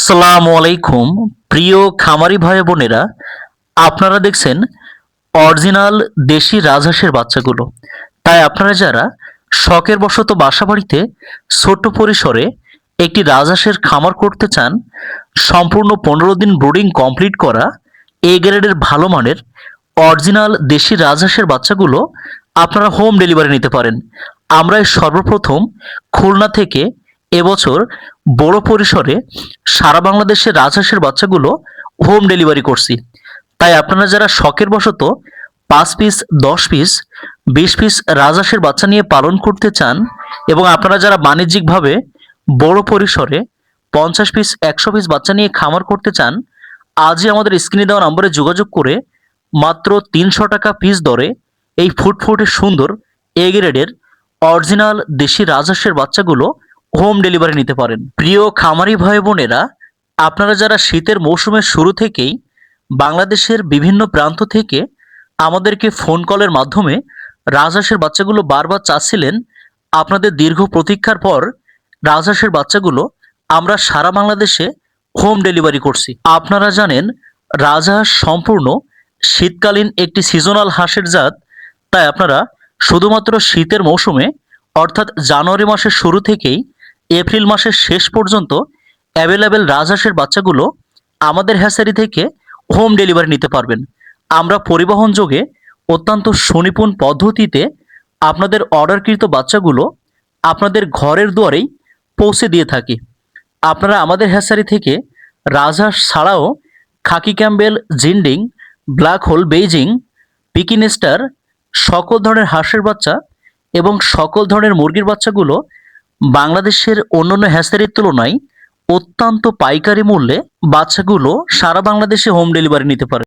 আসসালামু আলাইকুম প্রিয় খামারি ভাই বোনেরা, আপনারা দেখছেন অরিজিনাল দেশি রাজহাঁসের বাচ্চাগুলো। তাই আপনারা যারা শখের বশত বাসাবাড়িতে ছোট্ট পরিসরে একটি রাজহাঁসের খামার করতে চান, সম্পূর্ণ 15 দিন ব্রুডিং কমপ্লিট করা এ গ্রেডের ভালো মানের অরিজিনাল দেশি রাজহাঁসের বাচ্চাগুলো আপনারা হোম ডেলিভারি নিতে পারেন। আমরা সর্বপ্রথম খুলনা থেকে এবছর বড় পরিসরে সারা বাংলাদেশের রাজহাঁসের বাচ্চাগুলো হোম ডেলিভারি করছি। তাই আপনারা যারা শখের বশত 5 পিস, 10 পিস, 20 পিস রাজহাঁসের বাচ্চা নিয়ে পালন করতে চান এবং আপনারা যারা বাণিজ্যিকভাবে বড় পরিসরে 50 পিস, 100 পিস বাচ্চা নিয়ে খামার করতে চান, আজই আমাদের স্ক্রিনে দেওয়া নম্বরে যোগাযোগ করে মাত্র 300 টাকা পিস দরে এই ফুটফুটে সুন্দর এ গ্রেডের অরিজিনাল দেশি রাজহাঁসের বাচ্চাগুলো হোম ডেলিভারি নিতে পারেন। প্রিয় খামারি ভাই বোনেরা, আপনারা যারা শীতের মৌসুমের শুরু থেকেই বাংলাদেশের বিভিন্ন প্রান্ত থেকে আমাদেরকে ফোন কলের মাধ্যমে রাজহাঁসের বাচ্চাগুলো বারবার চাচ্ছিলেন, আপনাদের দীর্ঘ প্রতীক্ষার পর রাজহাঁসের বাচ্চাগুলো আমরা সারা বাংলাদেশে হোম ডেলিভারি করছি। আপনারা জানেন রাজহাঁস সম্পূর্ণ শীতকালীন একটি সিজনাল হাঁসের জাত। তাই আপনারা শুধুমাত্র শীতের মৌসুমে অর্থাৎ জানুয়ারি মাসের শুরু থেকেই এপ্রিল মাসের শেষ পর্যন্ত অ্যাভেলেবেল রাজহাঁসের বাচ্চাগুলো আমাদের হ্যাচারি থেকে হোম ডেলিভারি নিতে পারবেন। আমরা পরিবহন যোগে অত্যন্ত সুনিপুণ পদ্ধতিতে আপনাদের অর্ডারকৃত বাচ্চাগুলো আপনাদের ঘরের দুয়ারেই পৌঁছে দিয়ে থাকি। আপনারা আমাদের হ্যাচারি থেকে রাজহাঁস ছাড়াও খাকি Campbell, জিন্ডিং, black hole, Beijing, পিকিন star, সকল ধরনের হাঁসের বাচ্চা এবং সকল ধরনের মুরগির বাচ্চাগুলো বাংলাদেশের অন্যান্য হ্যাচারির তুলনায় অত্যন্ত পাইকারি মূল্যে বাচ্চাগুলো সারা বাংলাদেশে হোম ডেলিভারি নিতে পারে।